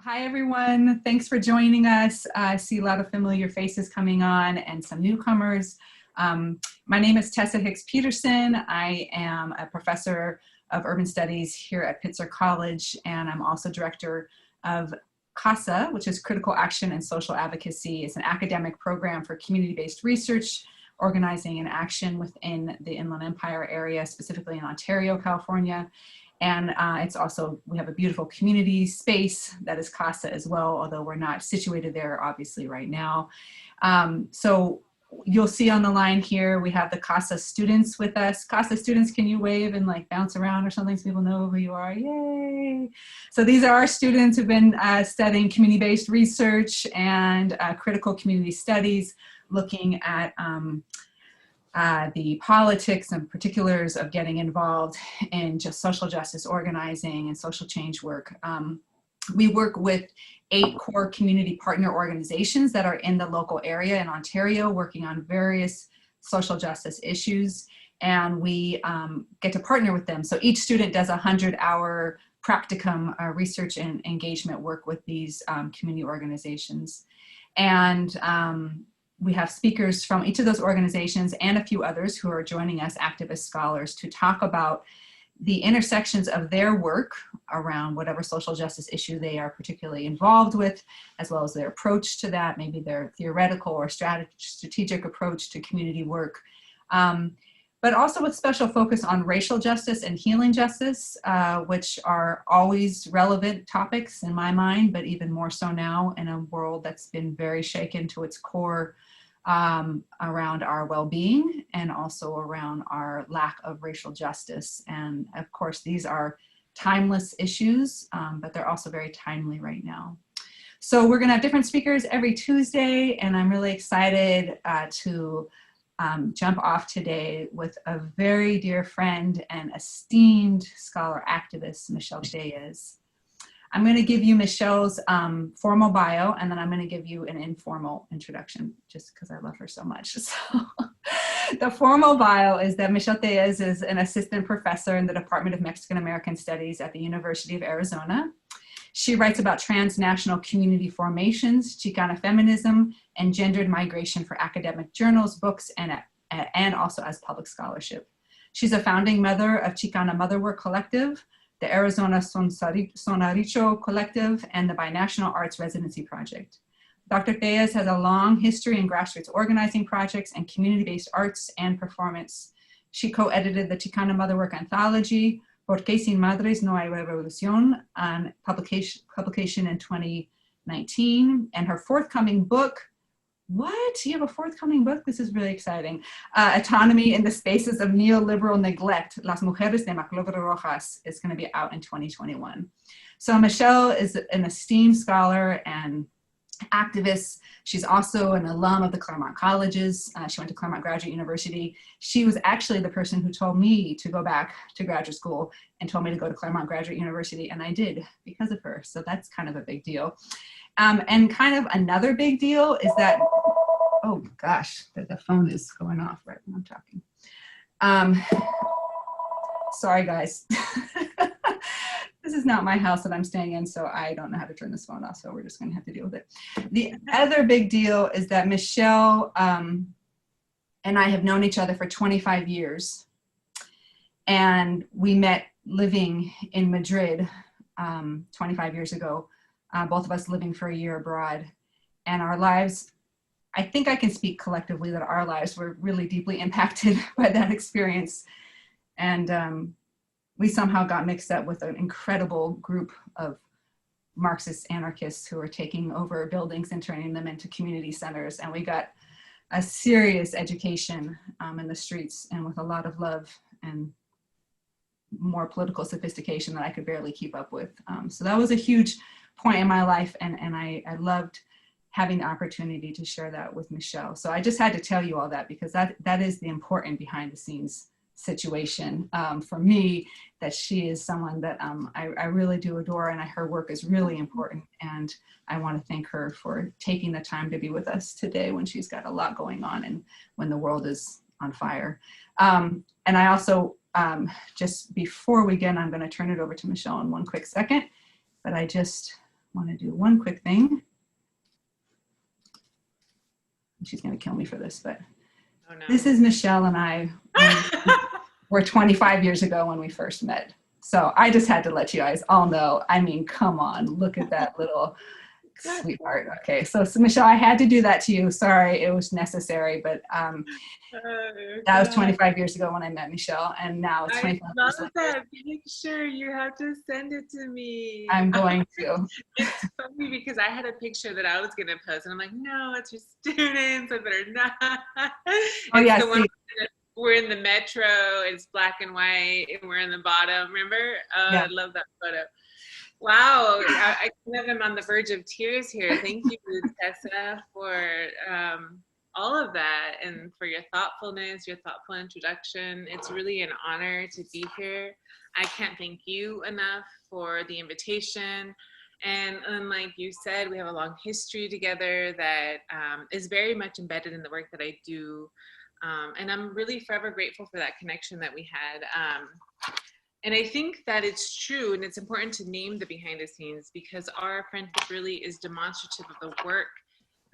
Hi, everyone. Thanks for joining us. I see a lot of familiar faces coming on and some newcomers. My name is Tessa Hicks-Peterson. I am a professor of urban studies here at Pitzer College, and I'm also director of CASA, which is Critical Action and Social Advocacy. It's an academic program for community-based research, organizing and action within the Inland Empire area, specifically in Ontario, California. And it's also, we have a beautiful community space that is CASA as well, although we're not situated there obviously right now. So you'll see on the line here, we have the CASA students with us. CASA students, can you wave and like bounce around or something so people know who you are? Yay! So these are our students who've been studying community-based research and critical community studies, looking at the politics and particulars of getting involved in just social justice organizing and social change work. We work with 8 core community partner organizations that are in the local area in Ontario, working on various social justice issues, and we get to partner with them. So each student does a 100-hour practicum research and engagement work with these community organizations. And we have speakers from each of those organizations and a few others who are joining us, activist scholars, to talk about the intersections of their work around whatever social justice issue they are particularly involved with, as well as their approach to that, maybe their theoretical or strategic approach to community work. But also with special focus on racial justice and healing justice, which are always relevant topics in my mind, but even more so now in a world that's been very shaken to its core around our well-being and also around our lack of racial justice. And of course, these are timeless issues, but they're also very timely right now. So we're gonna have different speakers every Tuesday, and I'm really excited to jump off today with a very dear friend and esteemed scholar activist, Michelle Tellez. I'm going to give you Michelle's formal bio, and then I'm going to give you an informal introduction, just because I love her so much. So the formal bio is that Michelle Tellez is an assistant professor in the Department of Mexican American Studies at the University of Arizona. She writes about transnational community formations, Chicana feminism, and gendered migration for academic journals, books, and also as public scholarship. She's a founding mother of Chicana Motherwork Collective, the Arizona Sonaricho Collective, and the Binational Arts Residency Project. Dr. Tellez has a long history in grassroots organizing projects and community-based arts and performance. She co-edited the Chicana Motherwork Anthology, Por qué sin madres no hay revolución, on publication in 2019, and her forthcoming book. What? You have a forthcoming book? This is really exciting. Autonomy in the Spaces of Neoliberal Neglect, Las Mujeres de Maclovero Rojas, is going to be out in 2021. So Michelle is an esteemed scholar and activist. She's also an alum of the Claremont Colleges. She went to Claremont Graduate University. She was actually the person who told me to go back to graduate school and told me to go to Claremont Graduate University, and I did because of her. So that's kind of a big deal. And kind of another big deal is that, oh gosh, the phone is going off right when I'm talking. Sorry guys. This is not my house that I'm staying in, so I don't know how to turn this phone off, so we're just gonna have to deal with it. The other big deal is that Michelle and I have known each other for 25 years. And we met living in Madrid 25 years ago, both of us living for a year abroad. And our lives, I think I can speak collectively that our lives were really deeply impacted by that experience. And we somehow got mixed up with an incredible group of Marxist anarchists who were taking over buildings and turning them into community centers. And we got a serious education in the streets, and with a lot of love and more political sophistication that I could barely keep up with. So that was a huge point in my life, and I loved having the opportunity to share that with Michelle. So I just had to tell you all that, because that is the important behind the scenes situation for me, that she is someone that I really do adore, and her work is really important. And I want to thank her for taking the time to be with us today when she's got a lot going on and when the world is on fire. And I also, just before we get, I'm going to turn it over to Michelle in one quick second, but I just want to do one quick thing. She's going to kill me for this, but oh, no. This is Michelle and I. Were 25 years ago when we first met. So I just had to let you guys all know. I mean, come on, look at that little sweetheart. Okay, so Michelle, I had to do that to you. Sorry, it was necessary, but that was 25 years ago when I met Michelle, and now it's 25 I years love later. that picture. You have to send it to me. I'm going to. It's funny because I had a picture that I was going to post, and I'm like, no, it's your students. I better not. Oh, it's yeah, the one we're in the metro. It's black and white, and we're in the bottom. Remember? Yeah. I love that photo. Wow, I kind of am on the verge of tears here. Thank you, Tessa, for all of that and for your thoughtfulness, your thoughtful introduction. It's really an honor to be here. I can't thank you enough for the invitation. And like you said, we have a long history together that is very much embedded in the work that I do. And I'm really forever grateful for that connection that we had. And I think that it's true, and it's important to name the behind the scenes because our friendship really is demonstrative of the work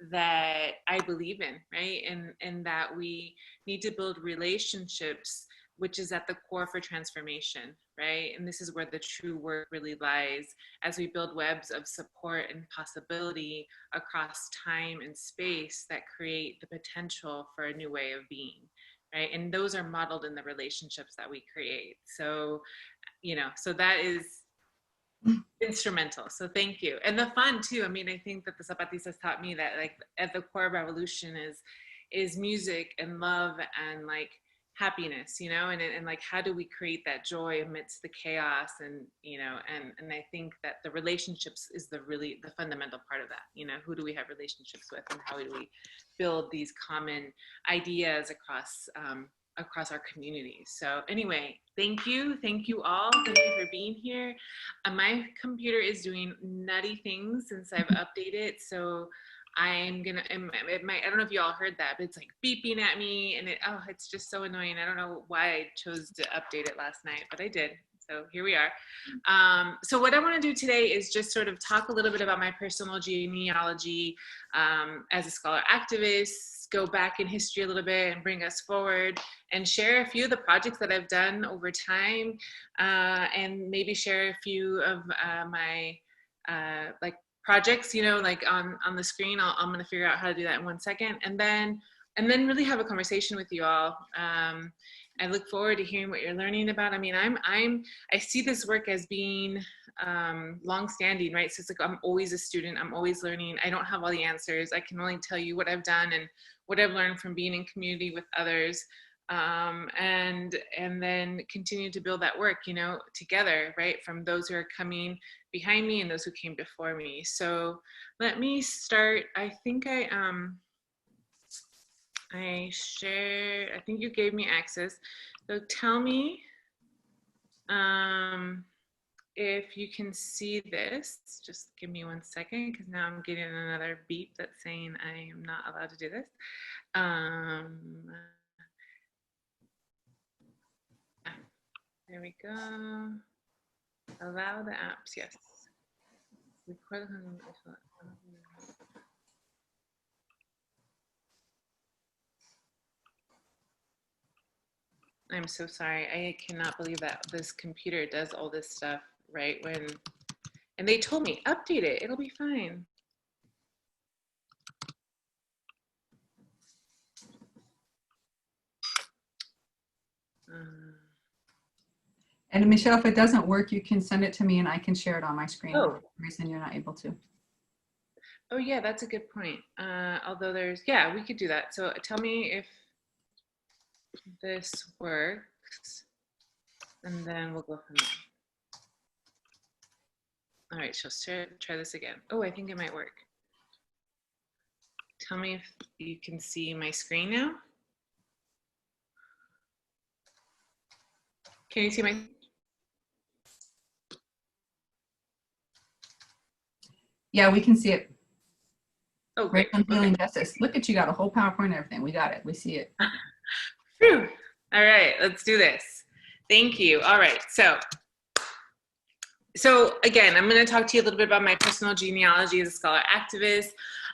that I believe in, right? And that we need to build relationships, which is at the core for transformation, right? And this is where the true work really lies as we build webs of support and possibility across time and space that create the potential for a new way of being. Right. And those are modeled in the relationships that we create. So, so that is instrumental. So thank you. And the fun too. I mean, I think that the Zapatistas taught me that like at the core of revolution is music and love and like happiness, and like how do we create that joy amidst the chaos and I think that the relationships is the fundamental part of that. Who do we have relationships with and how do we build these common ideas across our communities. So anyway, thank you all. Thank you for being here. My computer is doing nutty things since I've updated, so I'm gonna, I don't know if you all heard that, but it's like beeping at me and it's just so annoying. I don't know why I chose to update it last night, but I did. So here we are. So what I want to do today is just sort of talk a little bit about my personal genealogy as a scholar activist, go back in history a little bit and bring us forward and share a few of the projects that I've done over time and maybe share a few of my like projects, like on the screen. I'm going to figure out how to do that in 1 second. And then really have a conversation with you all. I look forward to hearing what you're learning about. I mean, I see this work as being long-standing, right? So it's like I'm always a student. I'm always learning. I don't have all the answers. I can only tell you what I've done and what I've learned from being in community with others, and then continue to build that work, together, right? From those who are coming behind me and those who came before me. So let me start. I think I think you gave me access. So tell me if you can see this. Just give me 1 second because now I'm getting another beep that's saying I am not allowed to do this. There we go. Allow the apps, yes. I'm so sorry. I cannot believe that this computer does all this stuff right when, and they told me, update it, it'll be fine. And Michelle, if it doesn't work, you can send it to me and I can share it on my screen. Oh. For some reason you're not able to. Oh yeah, that's a good point. Although we could do that. So tell me if this works and then we'll go from there. All right, so try this again. Oh, I think it might work. Tell me if you can see my screen now. Can you see my? Yeah, we can see it. Oh, great. I'm feeling justice. Look at you, got a whole PowerPoint and everything. We got it. We see it. Whew. All right, let's do this. Thank you. All right, so So again, I'm going to talk to you a little bit about my personal genealogy as a scholar activist,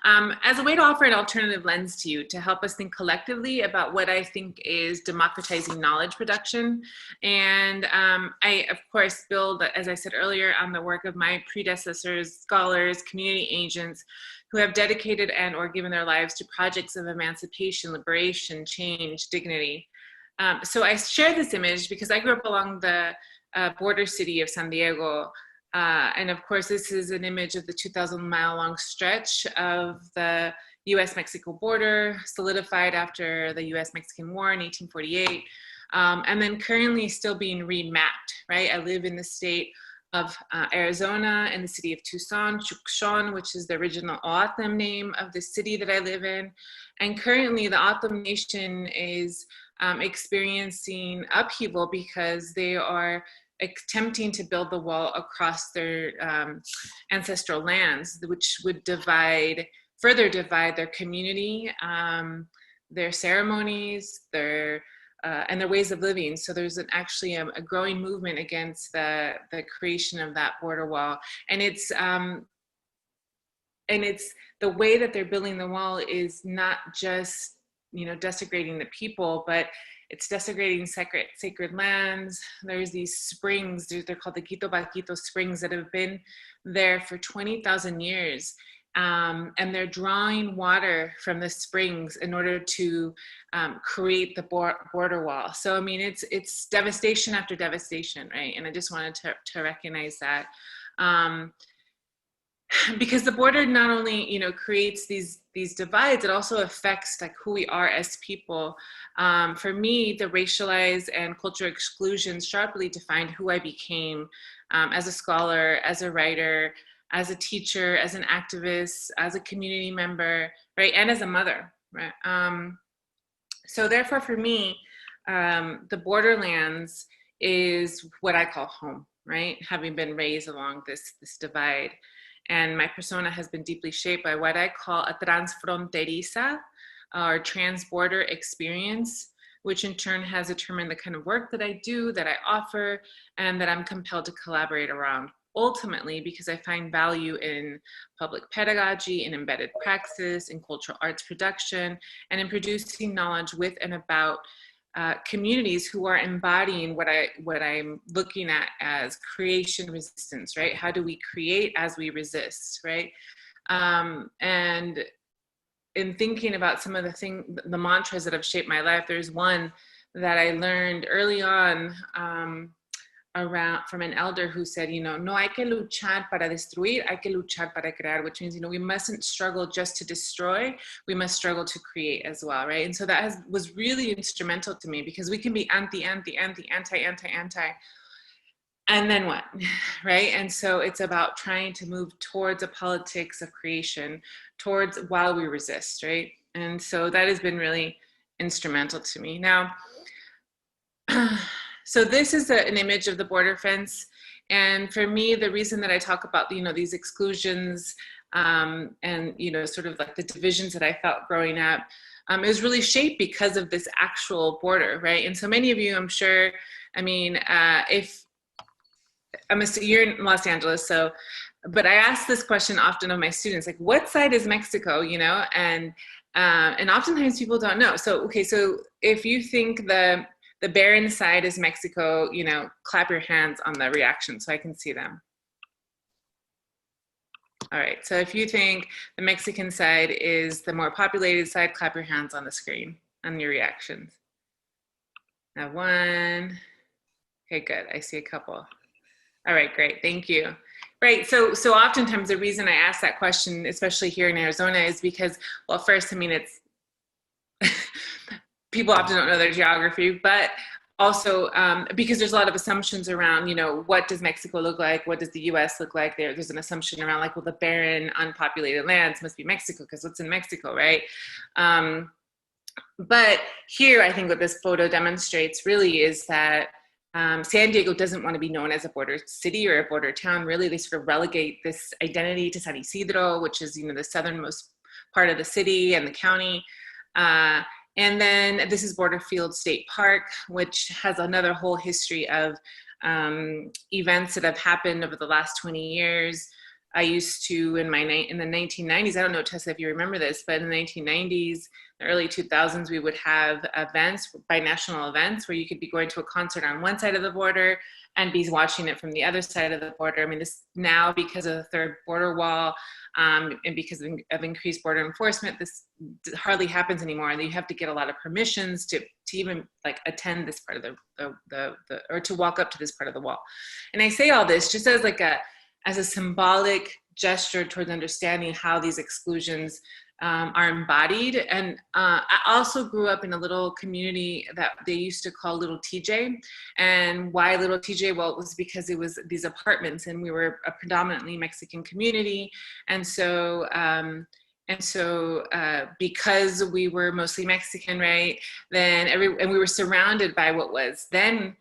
as a way to offer an alternative lens to you to help us think collectively about what I think is democratizing knowledge production. And I, of course, build, as I said earlier, on the work of my predecessors, scholars, community agents, who have dedicated and or given their lives to projects of emancipation, liberation, change, dignity. So I share this image because I grew up along the border city of San Diego. And of course, this is an image of the 2,000-mile-long stretch of the US-Mexico border, solidified after the US-Mexican War in 1848, and then currently still being remapped, right? I live in the state of Arizona, in the city of Tucson, which is the original O'odham name of the city that I live in. And currently the O'odham Nation is experiencing upheaval because they are attempting to build the wall across their ancestral lands, which would further divide their community, their ceremonies, and their ways of living. So there's actually a growing movement against the creation of that border wall. And it's the way that they're building the wall is not just, desecrating the people, but it's desecrating sacred lands. There's these springs, they're called the Quito Baquito springs, that have been there for 20,000 years. And they're drawing water from the springs in order to create the border wall. So, I mean, it's devastation after devastation, right? And I just wanted to recognize that. Because the border not only, creates these divides, it also affects like who we are as people. For me, the racialized and cultural exclusion sharply defined who I became as a scholar, as a writer, as a teacher, as an activist, as a community member, right, and as a mother, right? So therefore, for me, the Borderlands is what I call home, right? Having been raised along this divide. And my persona has been deeply shaped by what I call a transfronteriza, or trans-border experience, which in turn has determined the kind of work that I do, that I offer, and that I'm compelled to collaborate around. Ultimately, because I find value in public pedagogy, in embedded praxis, in cultural arts production, and in producing knowledge with and about communities who are embodying what I'm looking at as creation resistance, right? How do we create as we resist, right? And in thinking about some of the mantras that have shaped my life, there's one that I learned early on from an elder who said, no hay que luchar para destruir, hay que luchar para crear, which means, we mustn't struggle just to destroy, we must struggle to create as well, right? And so that was really instrumental to me, because we can be anti, and then what, right? And so it's about trying to move towards a politics of creation, towards while we resist, right? And so that has been really instrumental to me. Now, so this is an image of the border fence. And for me, the reason that I talk about, these exclusions and, sort of like the divisions that I felt growing up, it was really shaped because of this actual border, right? And so many of you, I'm sure, you're in Los Angeles, but I ask this question often of my students, like, what side is Mexico, and oftentimes people don't know. So, okay, so if you think the barren side is Mexico, clap your hands on the reaction so I can see them. All right, so if you think the Mexican side is the more populated side, clap your hands on the screen on your reactions. Now one, okay, good, I see a couple. All right, great, thank you. Right, so oftentimes the reason I ask that question, especially here in Arizona, is because, well, first, it's, people often don't know their geography, but also because there's a lot of assumptions around, what does Mexico look like? What does the US look like? There's an assumption around like, well, the barren, unpopulated lands must be Mexico because what's in Mexico, right? But here, I think what this photo demonstrates really is that San Diego doesn't want to be known as a border city or a border town. Really, they sort of relegate this identity to San Isidro, which is, the southernmost part of the city and the county. And then this is Borderfield State Park, which has another whole history of events that have happened over the last 20 years. I used to, in the 1990s, I don't know, Tessa, if you remember this, but in the 1990s, the early 2000s, we would have events, binational events, where you could be going to a concert on one side of the border and be watching it from the other side of the border. I mean, this now, because of the third border wall and because of increased border enforcement, this hardly happens anymore. And you have to get a lot of permissions to even like attend this part of or to walk up to this part of the wall. And I say all this just as like as a symbolic gesture towards understanding how these exclusions are embodied. And I also grew up in a little community that they used to call Little TJ. And why Little TJ? Well, it was because it was these apartments and we were a predominantly Mexican community. And so, because we were mostly Mexican, right, and we were surrounded by what was then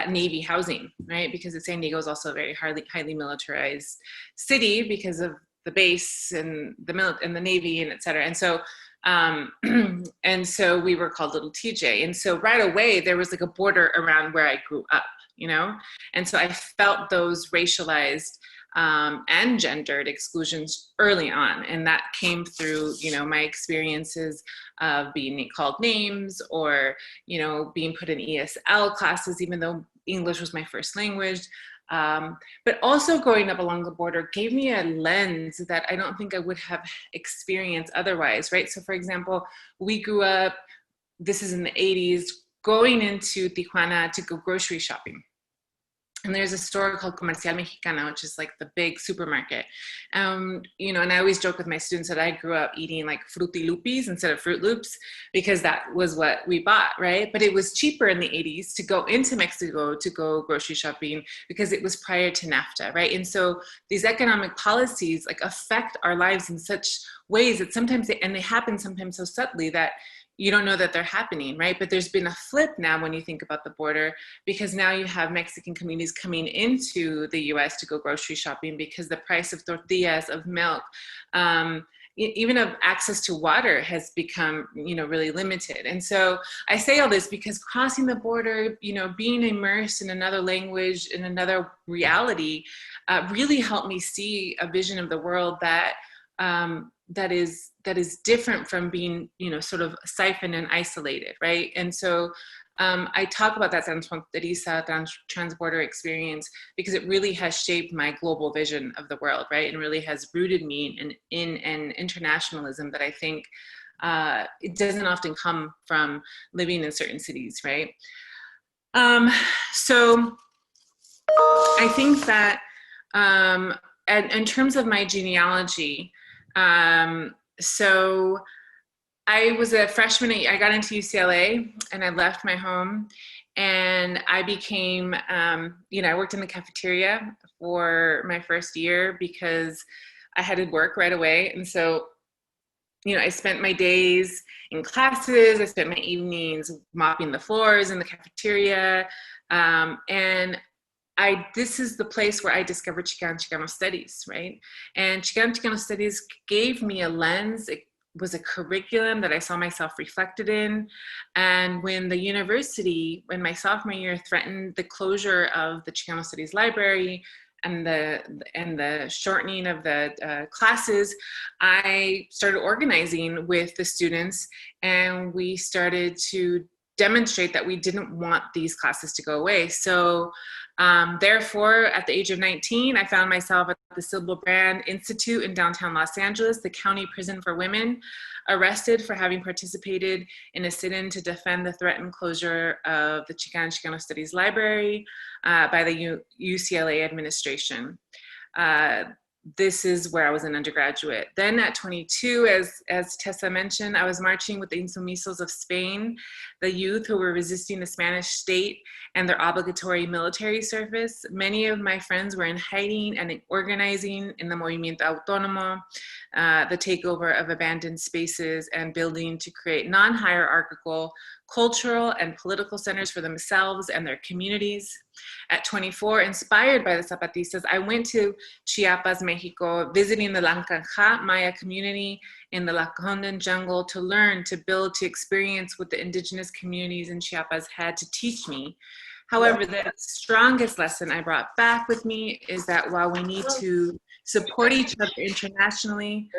Navy housing, right? Because San Diego is also a very highly militarized city because of the base and the Navy and et cetera. And so, and so we were called Little TJ. And so right away there was like a border around where I grew up, you know? And so I felt those racialized and gendered exclusions early on. And that came through, you know, my experiences of being called names or, you know, being put in ESL classes, even though English was my first language. But also growing up along the border gave me a lens that I don't think I would have experienced otherwise, right? So for example, we grew up, this is in the 80s, going into Tijuana to go grocery shopping. And there's a store called Comercial Mexicana, which is like the big supermarket. You know, and I always joke with my students that I grew up eating like Fruity Loopies instead of Fruit Loops because that was what we bought, right? But it was cheaper in the 80s to go into Mexico to go grocery shopping because it was prior to NAFTA, right? And so these economic policies like affect our lives in such ways that sometimes they happen sometimes so subtly that you don't know that they're happening, right? But there's been a flip now when you think about the border, because now you have Mexican communities coming into the US to go grocery shopping because the price of tortillas, of milk, even of access to water has become, you know, really limited. And so I say all this because crossing the border, you know, being immersed in another language, in another reality, really helped me see a vision of the world that that is different from being, you know, sort of siphoned and isolated, right? And so I talk about that transborder experience because it really has shaped my global vision of the world, right? And really has rooted me in an internationalism that I think it doesn't often come from living in certain cities, right? So I think that in terms of my genealogy, so I was a freshman, I got into UCLA and I left my home and I became, you know, I worked in the cafeteria for my first year because I had to work right away. And so, you know, I spent my days in classes, I spent my evenings mopping the floors in the cafeteria. And this is the place where I discovered Chicano studies, right? And Chicano studies gave me a lens. It was a curriculum that I saw myself reflected in. And when the university, when my sophomore year threatened the closure of the Chicano studies library and the shortening of the classes, I started organizing with the students and we started to demonstrate that we didn't want these classes to go away. So therefore, at the age of 19, I found myself at the Sybil Brand Institute in downtown Los Angeles, the county prison for women, arrested for having participated in a sit-in to defend the threatened closure of the Chicano Studies Library by the UCLA administration. This is where I was an undergraduate. Then at 22, as Tessa mentioned, I was marching with the Insumisos of Spain, the youth who were resisting the Spanish state and their obligatory military service. Many of my friends were in hiding and organizing in the Movimiento Autónomo, the takeover of abandoned spaces and building to create non-hierarchical cultural and political centers for themselves and their communities. At 24, inspired by the Zapatistas, I went to Chiapas, Mexico, visiting the Lancanja Maya community in the Lacondan jungle to learn, to build, to experience what the indigenous communities in Chiapas had to teach me. However, the strongest lesson I brought back with me is that while we need to support each other internationally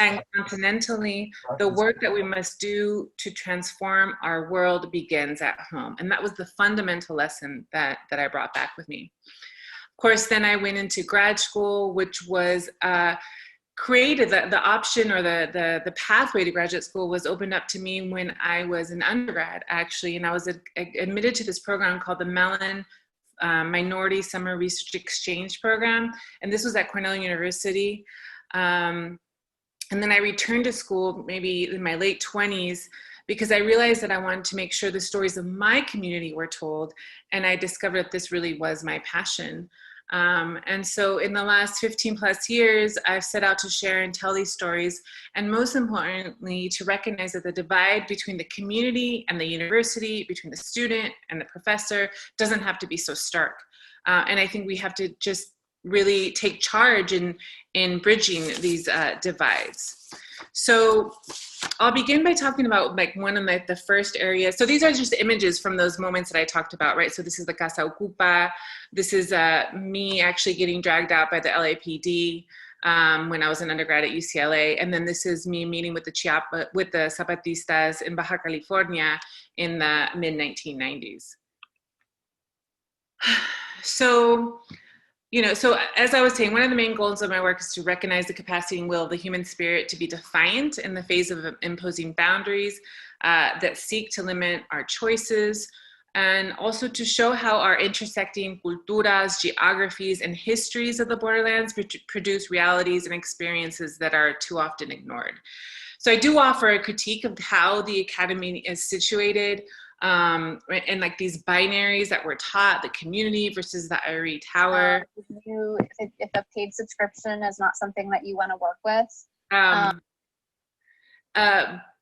and continentally, the work that we must do to transform our world begins at home. And that was the fundamental lesson that I brought back with me. Of course, then I went into grad school, which was created, the option or the pathway to graduate school was opened up to me when I was an undergrad, actually, and I was admitted to this program called the Mellon Minority Summer Research Exchange Program, and this was at Cornell University. And then I returned to school maybe in my late 20s because I realized that I wanted to make sure the stories of my community were told, and I discovered that this really was my passion. And so in the last 15 plus years, I've set out to share and tell these stories, and most importantly, to recognize that the divide between the community and the university, between the student and the professor, doesn't have to be so stark. And I think we have to just really take charge in bridging these divides. So I'll begin by talking about like one of the first areas. So these are just images from those moments that I talked about, right? So this is the Casa Ocupa. This is me actually getting dragged out by the LAPD when I was an undergrad at UCLA. And then this is me meeting with the Zapatistas in Baja California in the mid-1990s. So, so as I was saying, one of the main goals of my work is to recognize the capacity and will of the human spirit to be defiant in the face of imposing boundaries that seek to limit our choices, and also to show how our intersecting culturas, geographies, and histories of the borderlands produce realities and experiences that are too often ignored. So I do offer a critique of how the academy is situated, and like these binaries that we're taught, the community versus the ivory tower. If a paid subscription is not something that you want to work with.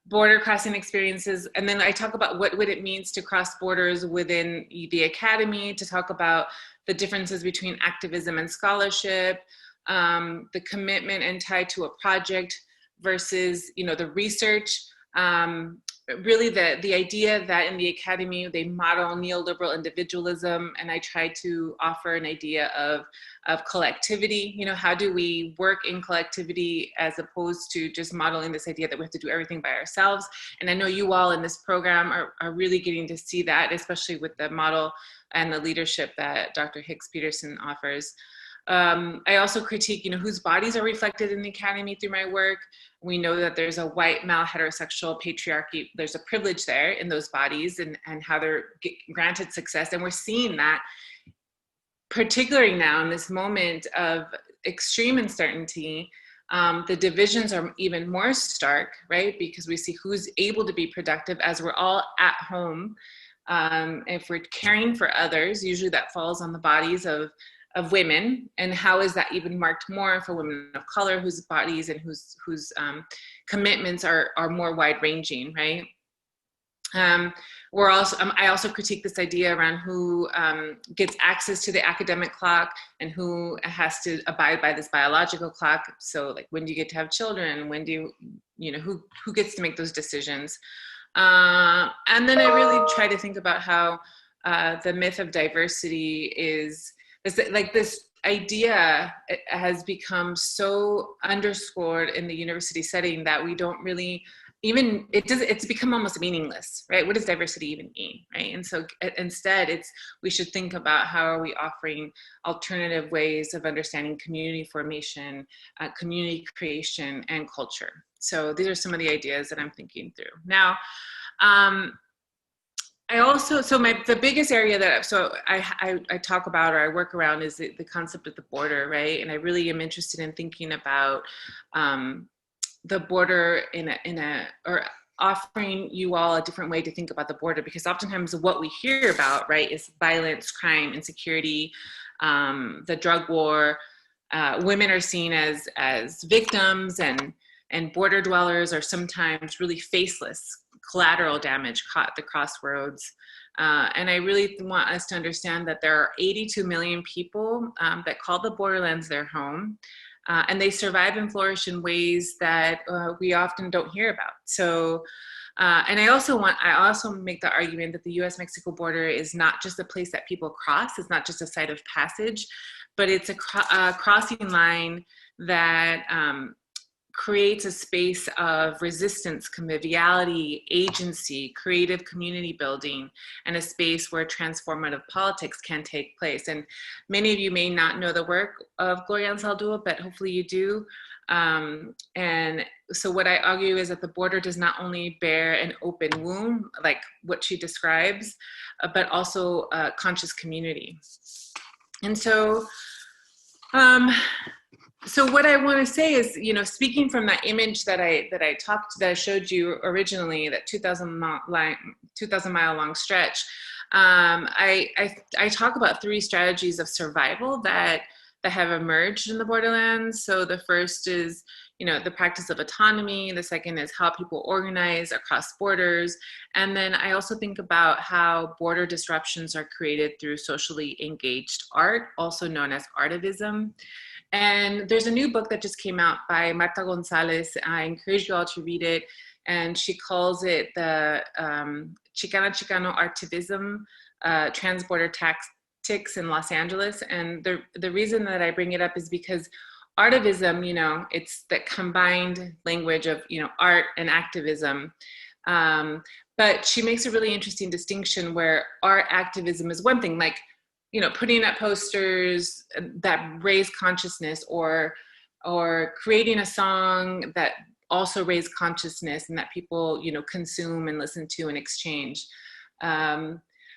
Border crossing experiences. And then I talk about what it means to cross borders within the academy, to talk about the differences between activism and scholarship, the commitment and tied to a project versus, the research. Really the idea that in the academy they model neoliberal individualism, and I try to offer an idea of collectivity. How do we work in collectivity as opposed to just modeling this idea that we have to do everything by ourselves? And I know you all in this program are really getting to see that, especially with the model and the leadership that Dr. Hicks-Peterson offers. I also critique, whose bodies are reflected in the academy through my work. We know that there's a white male heterosexual patriarchy. There's a privilege there in those bodies and how they're granted success. And we're seeing that particularly now in this moment of extreme uncertainty. The divisions are even more stark, right? Because we see who's able to be productive as we're all at home. If we're caring for others, usually that falls on the bodies of women, and how is that even marked more for women of color whose bodies and whose commitments are more wide-ranging, right? I also critique this idea around who gets access to the academic clock and who has to abide by this biological clock. So like, when do you get to have children? When do who gets to make those decisions? And then I really try to think about how the myth of diversity is this idea has become so underscored in the university setting that we don't really it's become almost meaningless, right? What does diversity even mean, right? And so instead we should think about how are we offering alternative ways of understanding community formation, community creation, and culture. So these are some of the ideas that I'm thinking through. Now, the biggest area that I talk about or I work around is the concept of the border, right? And I really am interested in thinking about the border or offering you all a different way to think about the border, because oftentimes what we hear about, right, is violence, crime, insecurity, the drug war. Women are seen as victims, and border dwellers are sometimes really faceless collateral damage caught at the crossroads. And I really want us to understand that there are 82 million people that call the Borderlands their home. And they survive and flourish in ways that we often don't hear about. So, and I also make the argument that the US-Mexico border is not just a place that people cross, it's not just a site of passage, but it's a crossing line that creates a space of resistance, conviviality, agency, creative community building, and a space where transformative politics can take place. And many of you may not know the work of Gloria Anzaldúa, but hopefully you do. And so what I argue is that the border does not only bear an open womb, like what she describes, but also a conscious community. And so, so what I want to say is, you know, speaking from that image that I showed you originally, that 2,000 mile long stretch, I talk about 3 strategies of survival that have emerged in the Borderlands. So the first is, you know, the practice of autonomy. The second is how people organize across borders. And then I also think about how border disruptions are created through socially engaged art, also known as artivism. And there's a new book that just came out by Marta Gonzalez. I encourage you all to read it. And she calls it the Chicano Artivism, Transborder Tactics in Los Angeles. And the reason that I bring it up is because artivism, you know, it's that combined language of, you know, art and activism. But she makes a really interesting distinction where art activism is one thing, like, you know, putting up posters that raise consciousness, or creating a song that also raise consciousness and that people, you know, consume and listen to and exchange.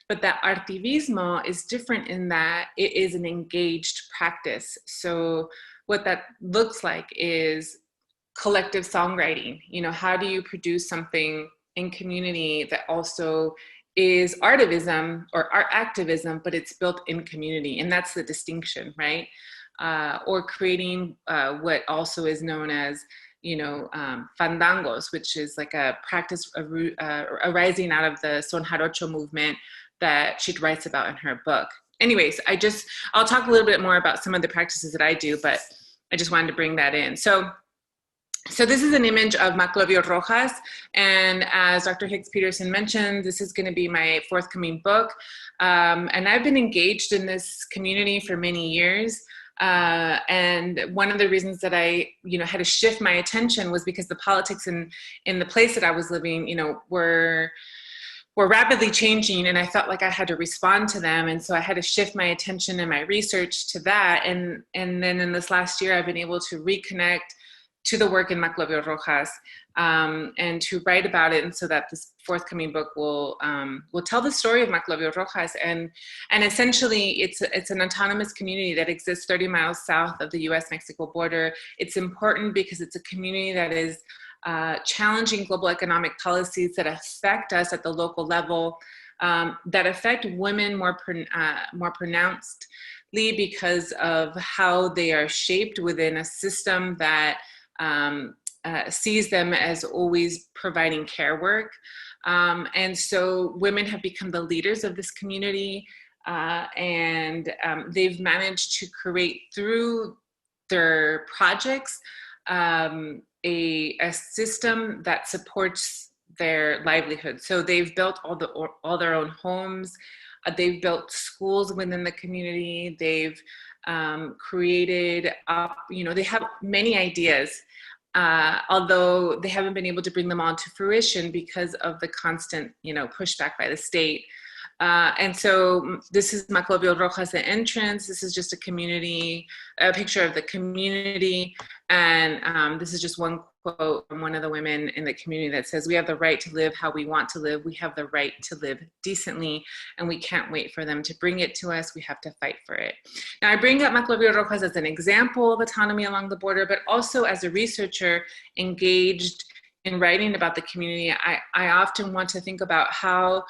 But that artivismo is different in that it is an engaged practice. So what that looks like is collective songwriting. You know, how do you produce something in community that also is artivism or art activism, but it's built in community, and that's the distinction, right? Or creating what also is known as, you know, fandangos, which is like a practice arising out of the Son Jarocho movement that she writes about in her book. Anyways, I'll talk a little bit more about some of the practices that I do, but I just wanted to bring that in. So this is an image of Maclovio Rojas, and as Dr. Hicks-Peterson mentioned, this is going to be my forthcoming book, and I've been engaged in this community for many years, and one of the reasons that I, you know, had to shift my attention was because the politics in the place that I was living, you know, were rapidly changing, and I felt like I had to respond to them. And so I had to shift my attention and my research to that. And then in this last year, I've been able to reconnect to the work in Maclovio Rojas, and to write about it. And so that this forthcoming book will tell the story of Maclovio Rojas. And essentially it's an autonomous community that exists 30 miles south of the US-Mexico border. It's important because it's a community that is challenging global economic policies that affect us at the local level, that affect women more pronouncedly because of how they are shaped within a system that sees them as always providing care work. And so women have become the leaders of this community, and they've managed to create through their projects a system that supports their livelihood. So they've built all their own homes. They've built schools within the community. They've created, you know, they have many ideas, although they haven't been able to bring them all to fruition because of the constant, you know, pushback by the state. And so this is Maclovio Rojas, the entrance. This is just a picture of the community. And this is just one quote from one of the women in the community that says, "We have the right to live how we want to live. We have the right to live decently, and we can't wait for them to bring it to us. We have to fight for it." Now, I bring up Maclovio Rojas as an example of autonomy along the border, but also as a researcher engaged in writing about the community. I often want to think about how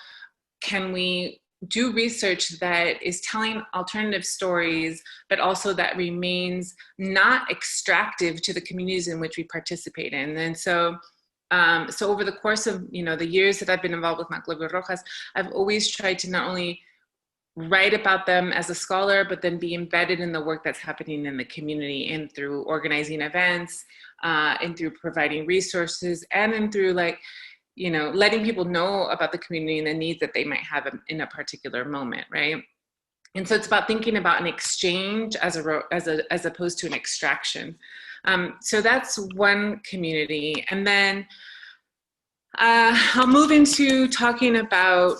can we do research that is telling alternative stories, but also that remains not extractive to the communities in which we participate in. And so So over the course of, the years that I've been involved with Maclovio Rojas, I've always tried to not only write about them as a scholar, but then be embedded in the work that's happening in the community, and through organizing events, and through providing resources, and then through letting people know about the community and the needs that they might have in a particular moment, right? And so it's about thinking about an exchange as opposed to an extraction. So that's one community. And then I'll move into talking about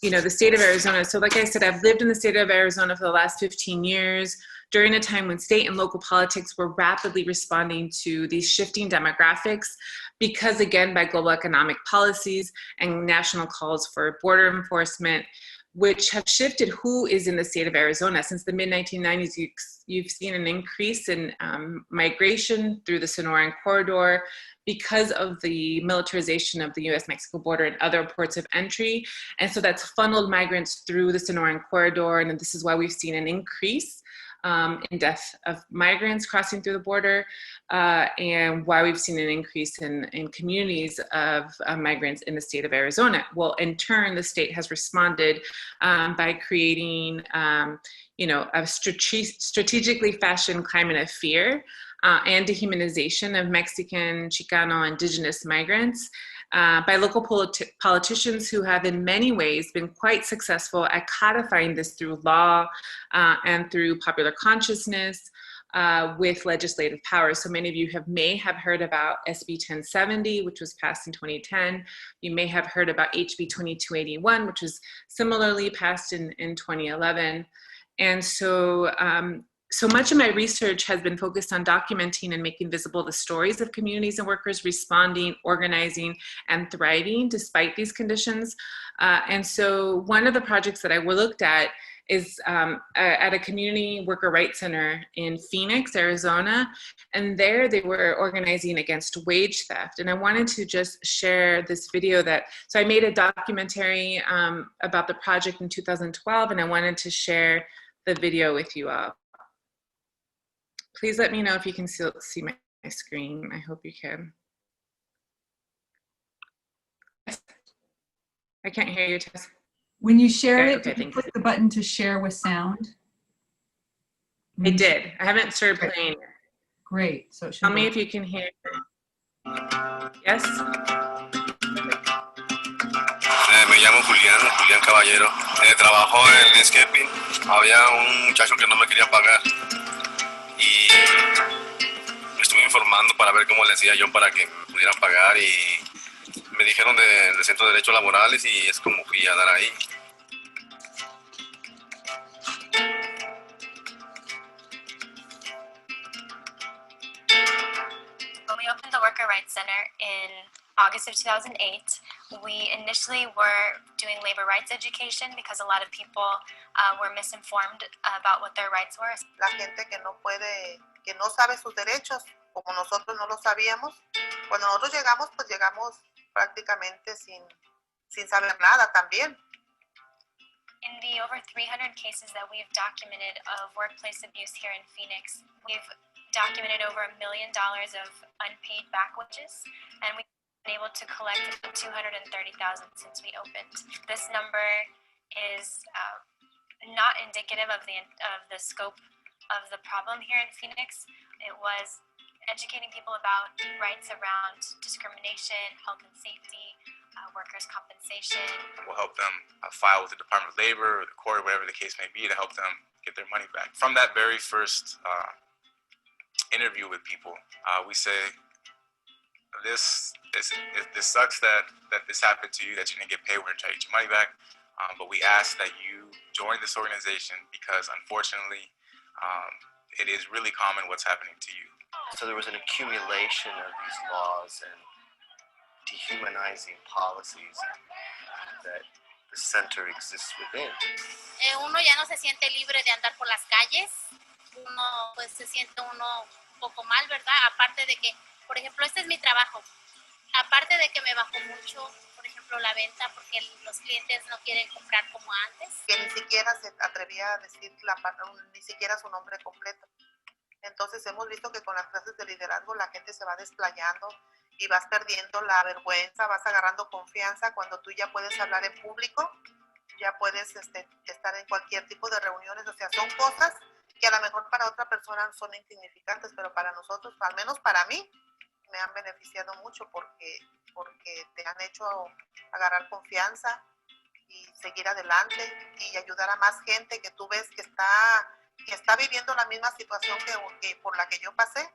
the state of Arizona. So like I said, I've lived in the state of Arizona for the last 15 years, during a time when state and local politics were rapidly responding to these shifting demographics, because again, by global economic policies and national calls for border enforcement, which have shifted who is in the state of Arizona. Since the mid-1990s, you've seen an increase in migration through the Sonoran corridor because of the militarization of the US-Mexico border and other ports of entry. And so that's funneled migrants through the Sonoran corridor, and this is why we've seen an increase in death of migrants crossing through the border, and why we've seen an increase in communities of migrants in the state of Arizona. Well, in turn, the state has responded by creating, a strategically fashioned climate of fear and dehumanization of Mexican, Chicano, indigenous migrants by local politicians who have in many ways been quite successful at codifying this through law and through popular consciousness with legislative power. So many of you may have heard about SB 1070, which was passed in 2010. You may have heard about HB 2281, which was similarly passed in 2011. And so, so much of my research has been focused on documenting and making visible the stories of communities and workers responding, organizing, and thriving despite these conditions. And so one of the projects that I looked at is at a community worker rights center in Phoenix, Arizona. And there they were organizing against wage theft. And I wanted to just share this video so I made a documentary about the project in 2012, and I wanted to share the video with you all. Please let me know if you can still see my screen. I hope you can. I can't hear you, Tess. When you share it, okay, did you click the button to share with sound? I did. I haven't started playing yet. Great. So Tell me if you can hear. Yes? Me llamo Julián Caballero. Trabajo en landscaping. Había un muchacho que no me quería pagar. Y me estuve informando para ver cómo le hacía yo para que me pudieran pagar, y me dijeron del Centro de Derechos Laborales, y es como fui a dar ahí. When we opened the Worker Rights Center in August of 2008, we initially were doing labor rights education because a lot of people were misinformed about what their rights were. La gente que no sabe sus derechos, como nosotros no lo sabíamos. Cuando nosotros llegamos, pues llegamos prácticamente sin saber nada también. In the over 300 cases that we've documented of workplace abuse here in Phoenix, we've documented over $1 million of unpaid back wages, and we've been able to collect about $230,000 since we opened. This number is not indicative of the scope of the problem here in Phoenix. It was educating people about rights around discrimination, health and safety, workers' compensation. We'll help them file with the Department of Labor or the court, whatever the case may be, to help them get their money back. From that very first interview with people, we say, this sucks that this happened to you, that you didn't get paid. We're going to try to get your money back. But we ask that you join this organization because, unfortunately, it is really common what's happening to you. So there was an accumulation of these laws and dehumanizing policies that the center exists within. Uno ya no se siente libre de andar por las calles. Uno pues se siente uno un poco mal, ¿verdad? Aparte de que, por ejemplo, este es mi trabajo. Aparte de que me bajó mucho, por ejemplo, la venta, porque los clientes no quieren comprar como antes. Que ni siquiera se atrevía a decir ni siquiera su nombre completo. Entonces hemos visto que con las clases de liderazgo la gente se va desplayando y vas perdiendo la vergüenza, vas agarrando confianza cuando tú ya puedes hablar en público, ya puedes estar en cualquier tipo de reuniones. O sea, son cosas que a lo mejor para otra persona son insignificantes, pero para nosotros, al menos para mí, me han beneficiado mucho porque te han hecho agarrar confianza y seguir adelante y ayudar a más gente que tú ves que está viviendo la misma situación que por la que yo pasé.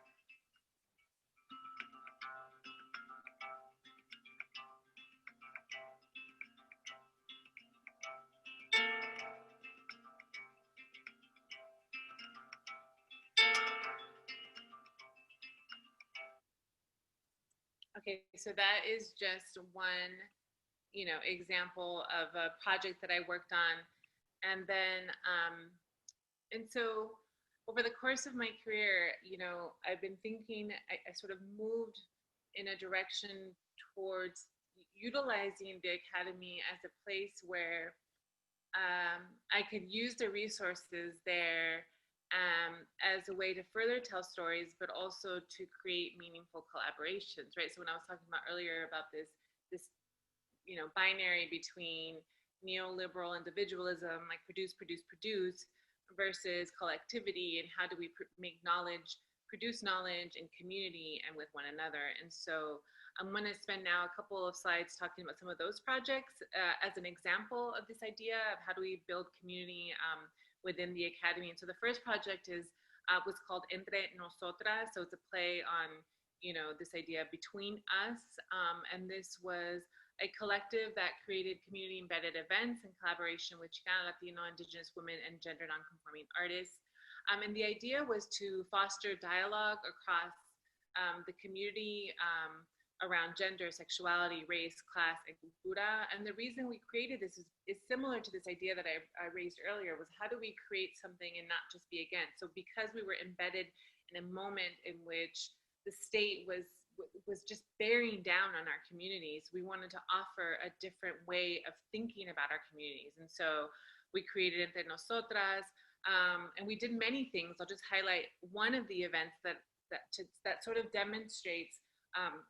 Okay, so that is just one, example of a project that I worked on. And then, and so over the course of my career, I've been thinking, I sort of moved in a direction towards utilizing the academy as a place where I could use the resources there as a way to further tell stories, but also to create meaningful collaborations, right? So when I was talking about earlier about this binary between neoliberal individualism, like produce, versus collectivity, and how do we produce knowledge in community and with one another. And so I'm going to spend now a couple of slides talking about some of those projects as an example of this idea of how do we build community within the academy. And so the first project was called Entre Nosotras. So it's a play on, this idea between us. And this was a collective that created community embedded events in collaboration with Chicana, Latino, Indigenous women, and gender nonconforming artists. And the idea was to foster dialogue across the community around gender, sexuality, race, class, and cultura. And the reason we created this is similar to this idea that I raised earlier, was how do we create something and not just be against? So because we were embedded in a moment in which the state was just bearing down on our communities, we wanted to offer a different way of thinking about our communities. And so we created Entre Nosotras, and we did many things. I'll just highlight one of the events that sort of demonstrates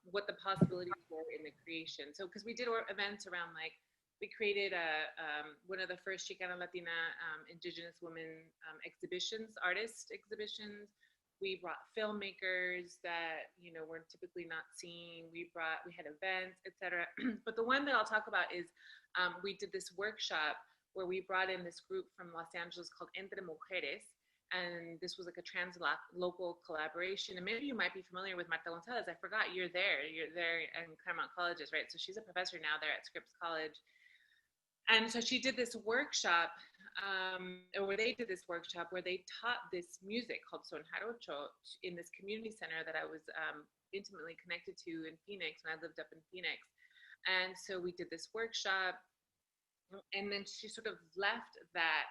what the possibilities were in the creation. So because we did events around, like, we created one of the first Chicana Latina Indigenous women artist exhibitions. We brought filmmakers that were typically not seen. We had events, etc. But the one that I'll talk about is we did this workshop where we brought in this group from Los Angeles called Entre Mujeres. And this was like a trans-local collaboration. And maybe you might be familiar with Marta Gonzalez. I forgot you're there in Claremont Colleges, right? So she's a professor now there at Scripps College. And so she did this workshop, or they did this workshop where they taught this music called Son Jarocho in this community center that I was intimately connected to in Phoenix when I lived up in Phoenix. And so we did this workshop, and then she sort of left that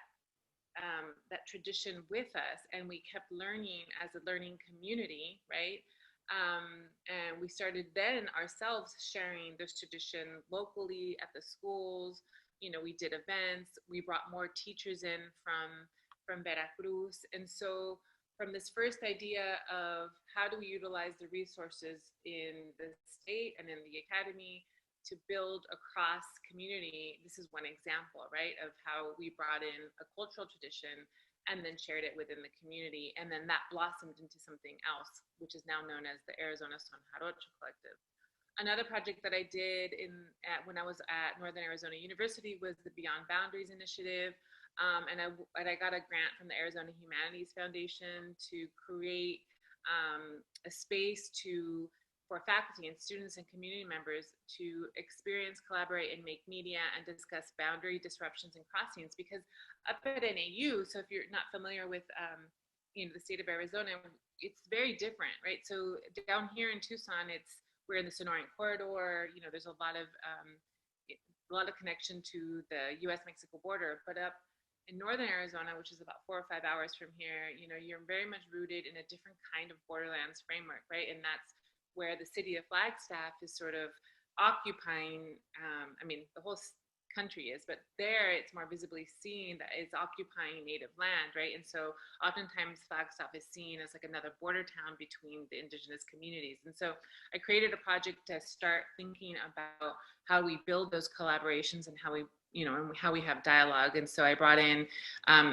tradition with us, and we kept learning as a learning community, right? And we started then ourselves sharing this tradition locally at the schools. We did events. We brought more teachers in from Veracruz. And so from this first idea of how do we utilize the resources in the state and in the academy to build across community, this is one example, right, of how we brought in a cultural tradition and then shared it within the community. And then that blossomed into something else, which is now known as the Arizona Son Jarocho Collective. Another project that I did when I was at Northern Arizona University was the Beyond Boundaries Initiative. And I got a grant from the Arizona Humanities Foundation to create a space for faculty and students and community members to experience, collaborate, and make media and discuss boundary disruptions and crossings. Because up at NAU, so if you're not familiar with the state of Arizona, it's very different, right? So down here in Tucson, we're in the Sonoran Corridor. There's a lot of connection to the U.S.-Mexico border. But up in northern Arizona, which is about 4 or 5 hours from here, you're very much rooted in a different kind of Borderlands framework, right? And that's where the city of Flagstaff is sort of occupying, the whole country is, but there it's more visibly seen that it's occupying native land, right? And so oftentimes Flagstaff is seen as like another border town between the indigenous communities. And so I created a project to start thinking about how we build those collaborations and how we, you know, and how we have dialogue. And so I brought in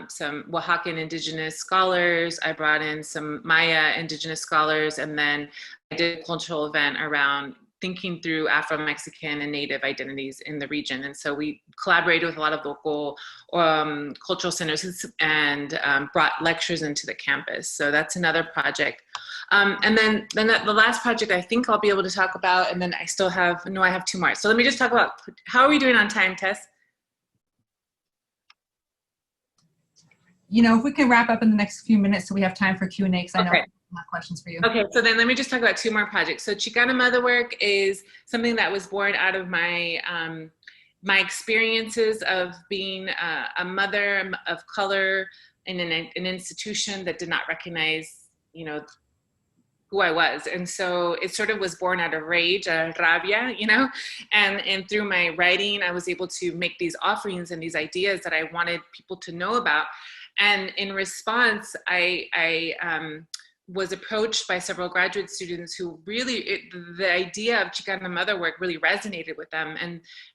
some Oaxacan indigenous scholars, I brought in some Maya indigenous scholars, and then I did a cultural event around thinking through Afro-Mexican and Native identities in the region. And so we collaborated with a lot of local cultural centers and brought lectures into the campus. So that's another project. And then the last project I think I'll be able to talk about, and then I still have, no, I have two more. So let me just talk about, how are we doing on time, Tess? You know, if we can wrap up in the next few minutes so we have time for Q&A, because I know I have questions for you. Okay, so then let me just talk about two more projects. So Chicana Motherwork is something that was born out of my my experiences of being a mother of color in an institution that did not recognize, you know, who I was. And so it sort of was born out of rage, rabia, you know, and through my writing, I was able to make these offerings and these ideas that I wanted people to know about. And in response, I was approached by several graduate students who really, the idea of Chicana Motherwork really resonated with them.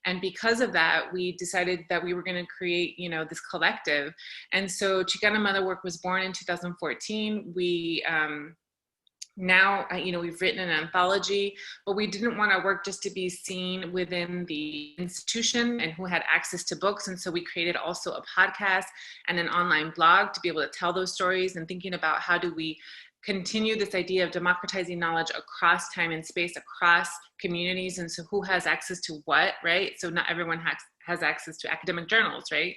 And because of that, we decided that we were going to create, you know, this collective. And so Chicana Motherwork was born in 2014. We, now, you know, we've written an anthology, but we didn't want our work just to be seen within the institution and who had access to books. And so we created also a podcast and an online blog to be able to tell those stories, and thinking about how do we continue this idea of democratizing knowledge across time and space, across communities. And so who has access to what, right? So not everyone has access to academic journals, right?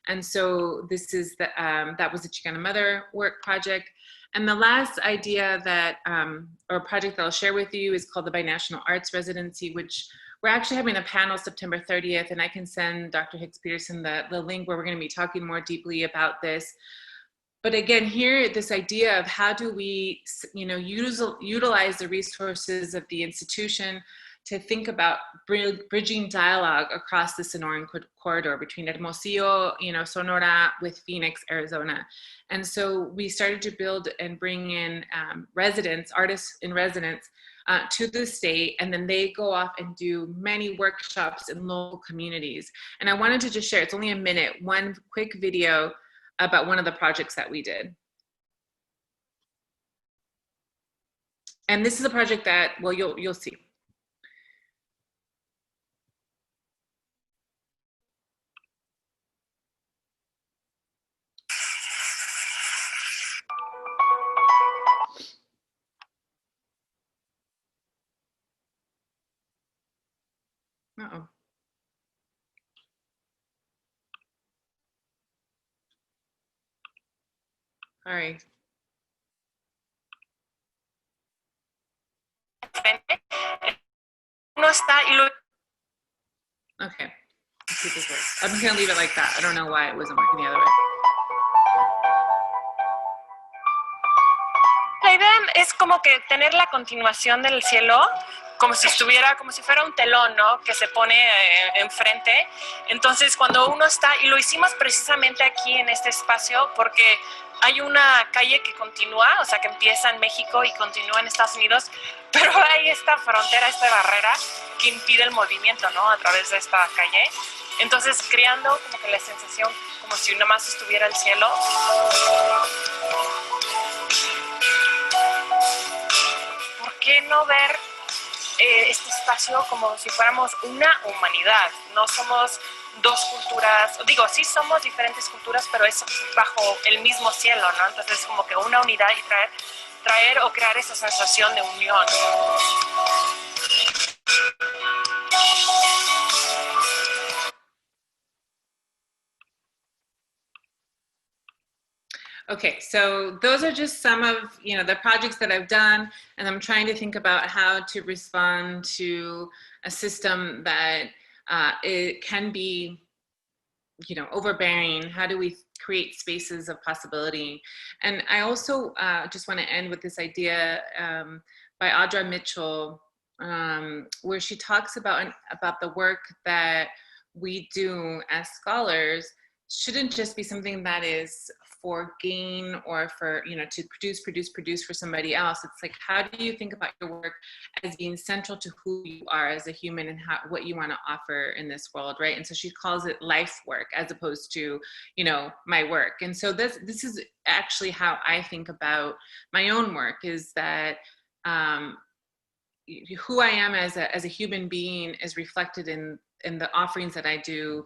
And so this is the, that was the Chicana Motherwork project. And the last idea that, or project that I'll share with you is called the Binational Arts Residency, which we're actually having a panel September 30th, and I can send Dr. Hicks-Peterson the link where we're going to be talking more deeply about this. But again, here, this idea of how do we, you know, utilize the resources of the institution to think about bridging dialogue across the Sonoran corridor between Hermosillo, you know, Sonora, with Phoenix, Arizona. And so we started to build and bring in residents, artists in residence to the state, and then they go off and do many workshops in local communities. And I wanted to just share, it's only a minute, one quick video about one of the projects that we did. And this is a project that, well, you'll see. Uh-oh. Sorry. Okay, let's see if this works. I'm just gonna leave it like that. I don't know why it wasn't working the other way. La idea es como que tener la continuación del cielo, como si estuviera, como si fuera un telón, ¿no? Que se pone enfrente. Entonces, cuando uno está, y lo hicimos precisamente aquí en este espacio, porque hay una calle que continúa, o sea, que empieza en México y continúa en Estados Unidos, pero hay esta frontera, esta barrera que impide el movimiento, ¿no? A través de esta calle. Entonces, creando como que la sensación como si nada más estuviera el cielo. ¿Por qué no ver este espacio como si fuéramos una humanidad? No somos dos culturas, digo, sí somos diferentes culturas, pero es bajo el mismo cielo, ¿no? Entonces, como que una unidad y traer o crear esa sensación de unión. Okay, so those are just some of, you know, the projects that I've done, and I'm trying to think about how to respond to a system that it can be, you know, overbearing. How do we create spaces of possibility? And I also just want to end with this idea by Audra Mitchell, where she talks about the work that we do as scholars shouldn't just be something that is for gain or for, you know, to produce for somebody else. It's like, how do you think about your work as being central to who you are as a human and what you want to offer in this world, right? And so she calls it life work as opposed to, you know, my work. And so this is actually how I think about my own work, is that who I am as a human being is reflected in the offerings that I do,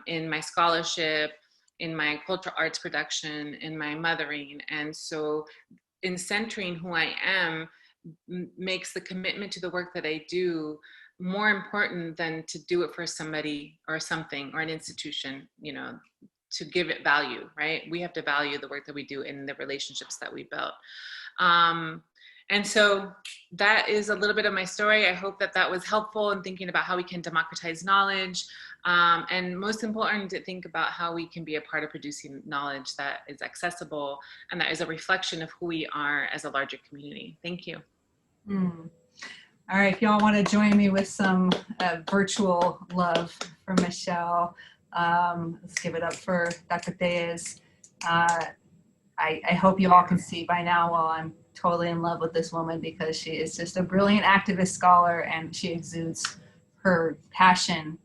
in my scholarship, in my cultural arts production, in my mothering. And so in centering who I am makes the commitment to the work that I do more important than to do it for somebody or something or an institution, you know, to give it value, right? We have to value the work that we do in the relationships that we built. And so that is a little bit of my story. I hope that that was helpful in thinking about how we can democratize knowledge. And most important, to think about how we can be a part of producing knowledge that is accessible and that is a reflection of who we are as a larger community. Thank you. All right, if y'all want to join me with some virtual love for Michelle, let's give it up for Dr. Tellez. I hope you all can see by now, while I'm totally in love with this woman, because she is just a brilliant activist scholar, and she exudes her passion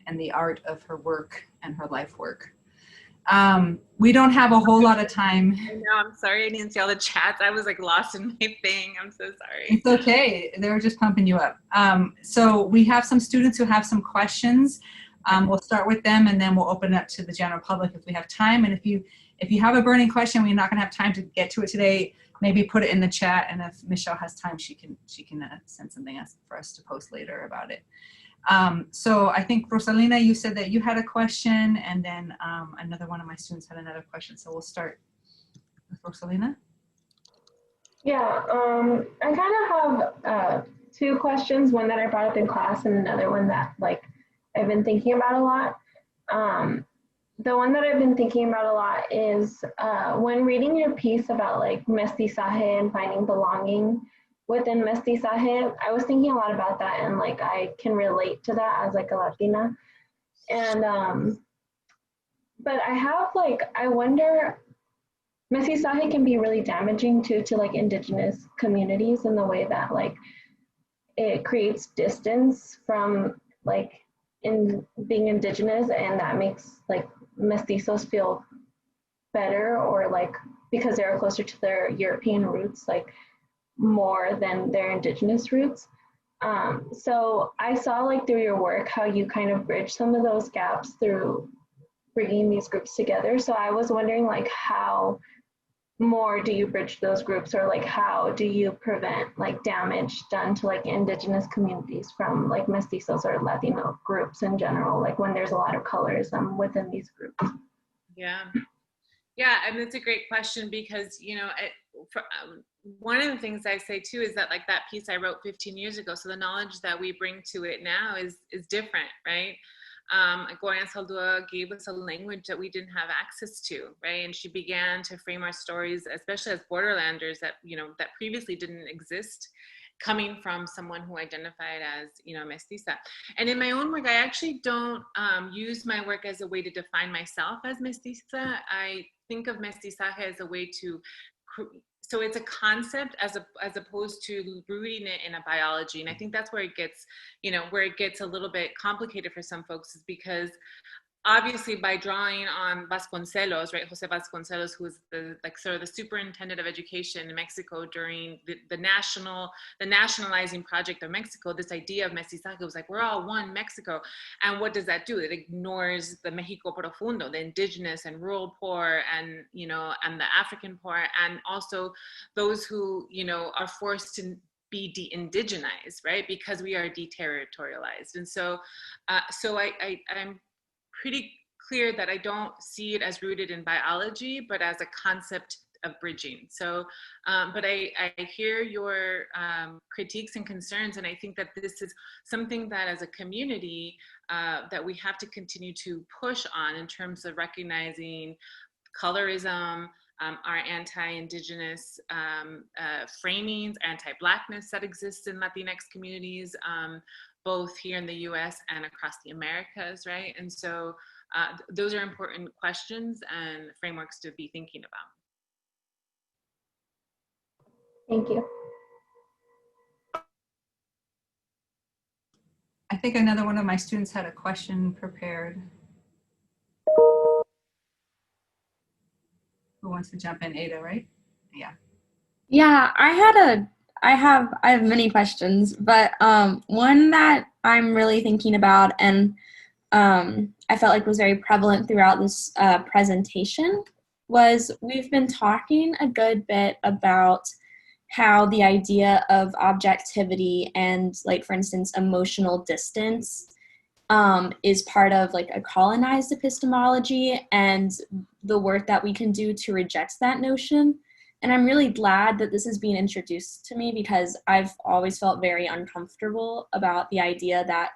and the art of her work and her life work. We don't have a whole lot of time. I know, I'm sorry I didn't see all the chats. I was like lost in my thing. I'm so sorry. It's okay. They were just pumping you up. So we have some students who have some questions. We'll start with them, and then we'll open it up to the general public if we have time. And if you have a burning question, we're not going to have time to get to it today, maybe put it in the chat, and if Michelle has time, she can send something else for us to post later about it. So I think, Rosalina, you said that you had a question, and then another one of my students had another question. So we'll start with Rosalina. Yeah, I kind of have two questions, one that I brought up in class and another one that like I've been thinking about a lot. The one that I've been thinking about a lot is when reading your piece about like mestizaje and finding belonging within mestizaje, I was thinking a lot about that, and like I can relate to that as like a Latina. And but I have like, I wonder, mestizaje can be really damaging too to like indigenous communities in the way that like it creates distance from like in being indigenous, and that makes like mestizos feel better, or like because they're closer to their European roots, like more than their indigenous roots. So I saw like through your work how you kind of bridge some of those gaps through bringing these groups together. So I was wondering like how more do you bridge those groups, or like how do you prevent like damage done to like indigenous communities from like mestizos or Latino groups in general, like when there's a lot of colorism within these groups? Yeah, and it's a great question, because, you know, one of the things I say too is that like that piece I wrote 15 years ago, so the knowledge that we bring to it now is different, right? Gloria Saldua gave us a language that we didn't have access to, right? And she began to frame our stories, especially as Borderlanders, that, you know, that previously didn't exist, coming from someone who identified as, you know, mestiza. And in my own work, I actually don't use my work as a way to define myself as mestiza. I think of mestizaje as a way to, so it's a concept as opposed to rooting it in a biology. And I think that's where it gets, you know, where it gets a little bit complicated for some folks, is because obviously by drawing on Vasconcelos, right, Jose Vasconcelos, who was the like sort of the superintendent of education in Mexico during the nationalizing project of Mexico, this idea of mestizaje was like, we're all one Mexico. And what does that do? It ignores the Mexico profundo, the indigenous and rural poor, and, you know, and the African poor, and also those who, you know, are forced to be de-indigenized, right, because we are deterritorialized. And so I'm pretty clear that I don't see it as rooted in biology, but as a concept of bridging. So, but I hear your critiques and concerns, and I think that this is something that as a community that we have to continue to push on in terms of recognizing colorism, our anti-indigenous framings, anti-Blackness that exists in Latinx communities, both here in the US and across the Americas, right? And so those are important questions and frameworks to be thinking about. Thank you. I think another one of my students had a question prepared. Who wants to jump in? Ada, right? Yeah. Yeah, I have many questions, but one that I'm really thinking about and I felt like was very prevalent throughout this presentation was we've been talking a good bit about how the idea of objectivity and, like, for instance, emotional distance is part of like a colonized epistemology and the work that we can do to reject that notion. And I'm really glad that this is being introduced to me because I've always felt very uncomfortable about the idea that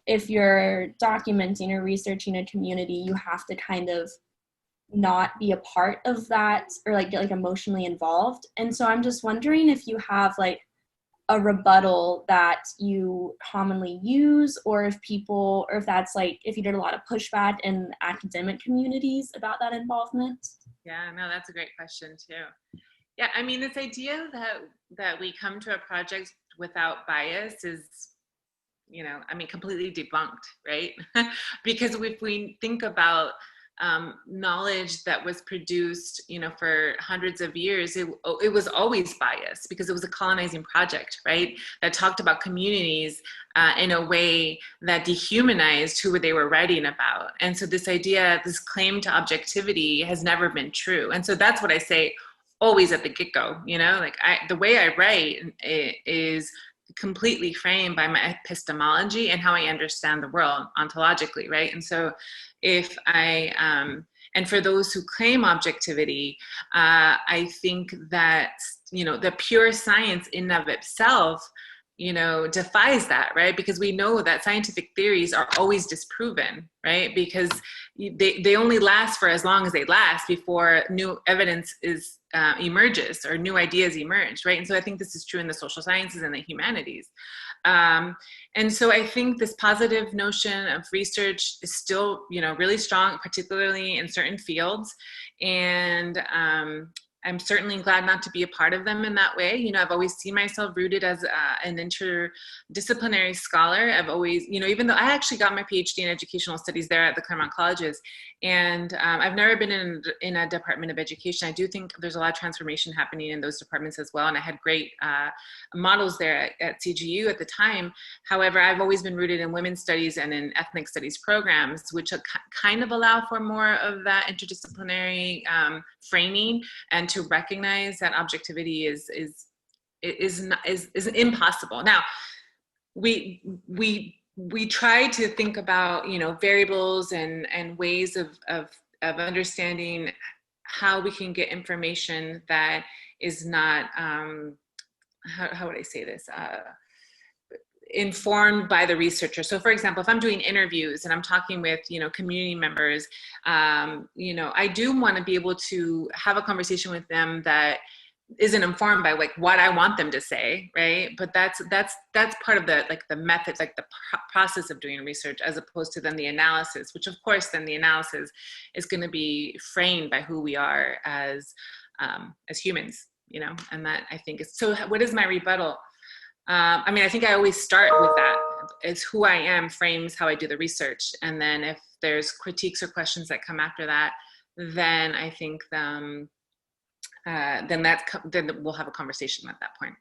if you're documenting or researching a community, you have to kind of not be a part of that or like get like emotionally involved. And so I'm just wondering if you have like a rebuttal that you commonly use, or if people, or if that's like, if you did a lot of pushback in academic communities about that involvement. Yeah, no, that's a great question too. Yeah, I mean, this idea that we come to a project without bias is, you know, I mean, completely debunked, right? Because if we think about knowledge that was produced, you know, for hundreds of years, it was always biased because it was a colonizing project, right? That talked about communities in a way that dehumanized who they were writing about. And so this idea, this claim to objectivity has never been true. And so that's what I say always at the get-go, you know, like the way I write is completely framed by my epistemology and how I understand the world ontologically, right? And so if and for those who claim objectivity, I think that, you know, the pure science in and of itself, you know, defies that, right? Because we know that scientific theories are always disproven, right? Because they only last for as long as they last before new evidence is emerges or new ideas emerge, right? And so I think this is true in the social sciences and the humanities. And so I think this positive notion of research is still, you know, really strong, particularly in certain fields. And I'm certainly glad not to be a part of them in that way. You know, I've always seen myself rooted as an interdisciplinary scholar. I've always, you know, even though I actually got my PhD in educational studies there at the Claremont colleges, and I've never been in a department of education. I do think there's a lot of transformation happening in those departments as well. And I had great models there at CGU at the time. However, I've always been rooted in women's studies and in ethnic studies programs, which kind of allow for more of that interdisciplinary framing and to recognize that objectivity is impossible. Now, we try to think about, you know, variables and ways of understanding how we can get information that is not how would I say this, informed by the researcher. So for example, if I'm doing interviews and I'm talking with, you know, community members, you know, I do want to be able to have a conversation with them that isn't informed by like what I want them to say, right? But that's part of the like the methods, like the process of doing research, as opposed to then the analysis, which of course then the analysis is going to be framed by who we are as humans, you know. And that I think is, so what is my rebuttal? I mean, I think I always start with that. It's who I am frames how I do the research. And then if there's critiques or questions that come after that, then I think then we'll have a conversation at that point.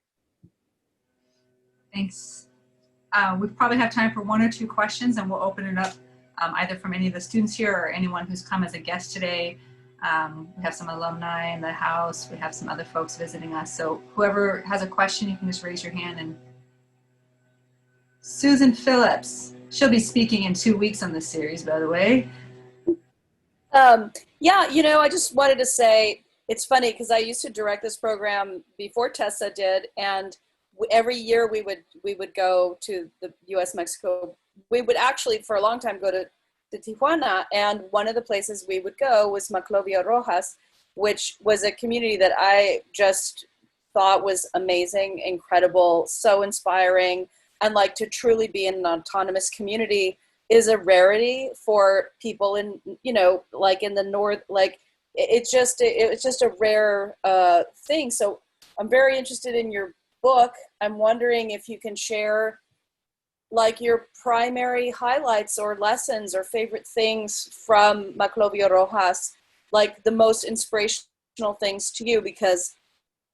Thanks. We probably have time for one or two questions, and we'll open it up either from any of the students here or anyone who's come as a guest today. We have some alumni in the house. We have some other folks visiting us. So whoever has a question, you can just raise your hand. And Susan Phillips, she'll be speaking in 2 weeks on this series, by the way. Yeah, you know, I just wanted to say, it's funny because I used to direct this program before Tessa did, and every year we would go to the U.S.-Mexico. We would actually, for a long time, go to Tijuana, and one of the places we would go was Maclovio Rojas, which was a community that I just thought was amazing, incredible, so inspiring. and like to truly be in an autonomous community is a rarity for people in, you know, like in the North, like it's just a rare thing. So I'm very interested in your book. I'm wondering if you can share like your primary highlights or lessons or favorite things from Maclovio Rojas, like the most inspirational things to you, because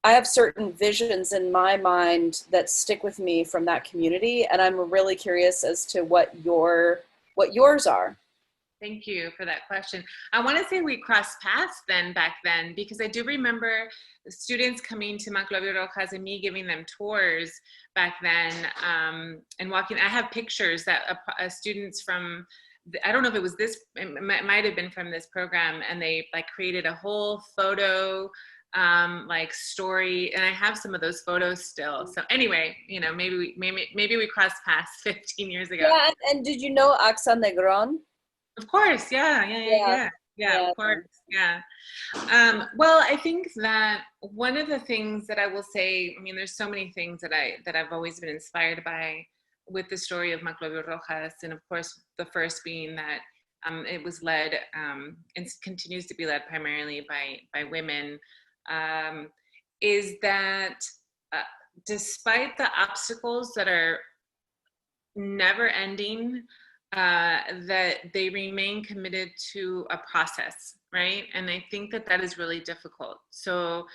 I have certain visions in my mind that stick with me from that community, and I'm really curious as to what yours are. Thank you for that question. I want to say we crossed paths back then, because I do remember the students coming to Maclovio Rojas and me giving them tours back then, and walking. I have pictures that students from, I don't know if it was this, it might have been from this program, and they like created a whole photo like story, and I have some of those photos still. So anyway, you know, maybe we crossed paths 15 years ago. Yeah, and did you know Axa Negron? Of course, yeah, of course, yeah. Well, I think that one of the things that I will say, I mean, there's so many things that I've always been inspired by with the story of Maclovio Rojas, and of course, the first being that it was led and continues to be led primarily by women, is that despite the obstacles that are never ending, that they remain committed to a process, right? And I think that is really difficult. So,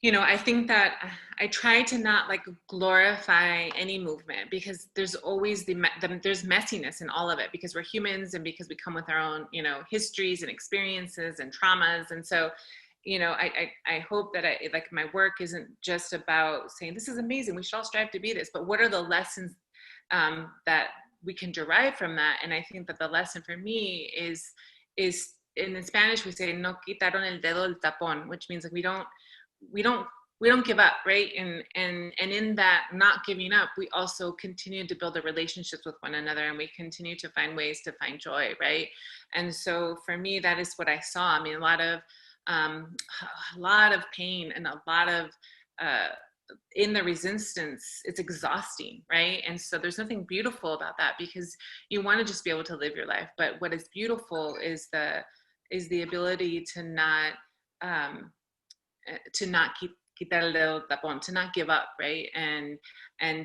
you know, I think that I try to not like glorify any movement, because there's always there's messiness in all of it, because we're humans and because we come with our own, you know, histories and experiences and traumas. And so, you know, I hope that like my work isn't just about saying this is amazing, we should all strive to be this, but what are the lessons that we can derive from that? And I think that the lesson for me is in Spanish we say no quitaron el dedo del tapón, which means like we don't give up, right? And in that not giving up, we also continue to build the relationships with one another, and we continue to find ways to find joy, right? And so for me, that is what I saw. I mean, a lot of pain and a lot of in the resistance. It's exhausting, right? And so there's nothing beautiful about that, because you want to just be able to live your life. But what is beautiful is the ability to not quitar el dedo del tapón, to not give up, right? And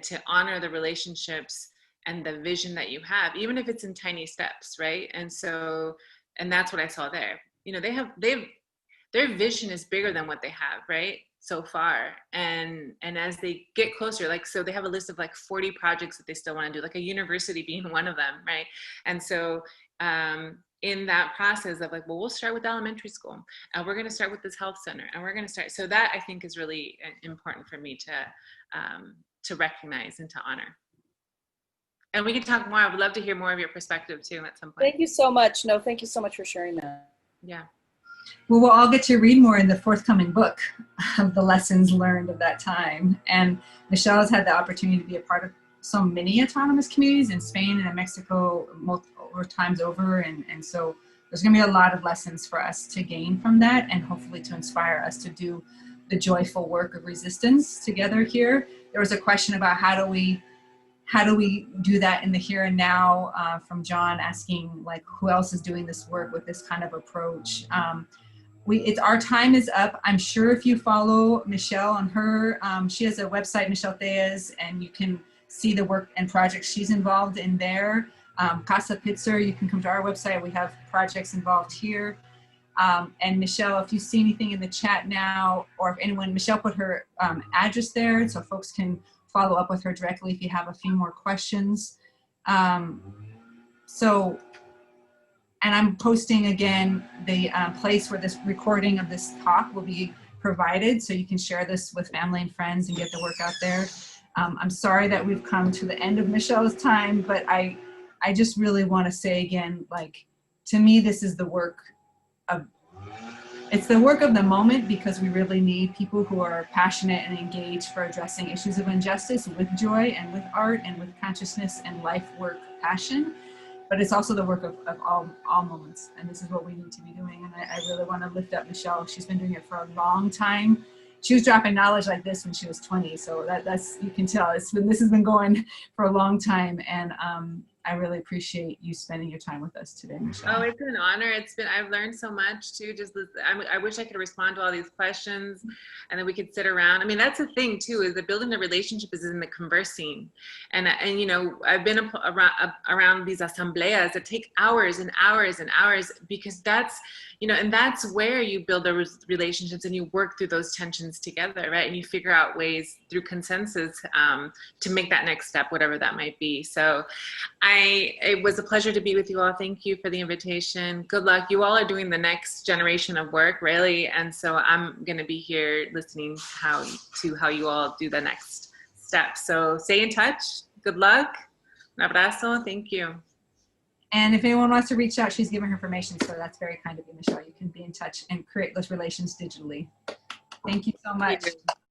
to honor the relationships and the vision that you have, even if it's in tiny steps, right? And so, and that's what I saw there. You know, their vision is bigger than what they have, right? So far. And as they get closer, like, so they have a list of like 40 projects that they still want to do, like a university being one of them, right? And so in that process of like, well, we'll start with elementary school, and we're going to start with this health center, and we're going to start. So that I think is really important for me to recognize and to honor. And we can talk more. I would love to hear more of your perspective too at some point. Thank you so much. No, thank you so much for sharing that. Yeah. Well, we'll all get to read more in the forthcoming book of the lessons learned of that time. And Michelle has had the opportunity to be a part of so many autonomous communities in Spain and in Mexico multiple times over. And so there's going to be a lot of lessons for us to gain from that, and hopefully to inspire us to do the joyful work of resistance together here. There was a question about how do we do that in the here and now, from John asking like who else is doing this work with this kind of approach. Our time is up. I'm sure if you follow Michelle on her, she has a website, Michelle Tellez, and you can see the work and projects she's involved in there. CASA Pitzer, you can come to our website. We have projects involved here. And Michelle, if you see anything in the chat now, or if anyone, Michelle put her address there so folks can follow up with her directly if you have a few more questions. And I'm posting again the place where this recording of this talk will be provided, so you can share this with family and friends and get the work out there. I'm sorry that we've come to the end of Michelle's time, but I just really want to say again, like, to me, this is the work of, it's the work of the moment, because we really need people who are passionate and engaged for addressing issues of injustice with joy and with art and with consciousness and life work passion. But it's also the work of all moments. And this is what we need to be doing. And I really want to lift up Michelle. She's been doing it for a long time. she was dropping knowledge like this when she was 20. So that's, you can tell this has been going for a long time. And I really appreciate you spending your time with us today, Michelle. Oh, it's an honor. I've learned so much too. I wish I could respond to all these questions and then we could sit around. I mean, that's the thing too, is that building the relationship is in the conversing. And you know, I've been around these asambleas that take hours and hours and hours, because that's, you know, and that's where you build those relationships and you work through those tensions together, right? And you figure out ways through consensus to make that next step, whatever that might be. So it was a pleasure to be with you all. Thank you for the invitation. Good luck. You all are doing the next generation of work, really. And so I'm going to be here listening to how you all do the next step. So stay in touch. Good luck. Un abrazo. Thank you. And if anyone wants to reach out, she's given her information. So that's very kind of you, Michelle. You can be in touch and create those relations digitally. Thank you so much.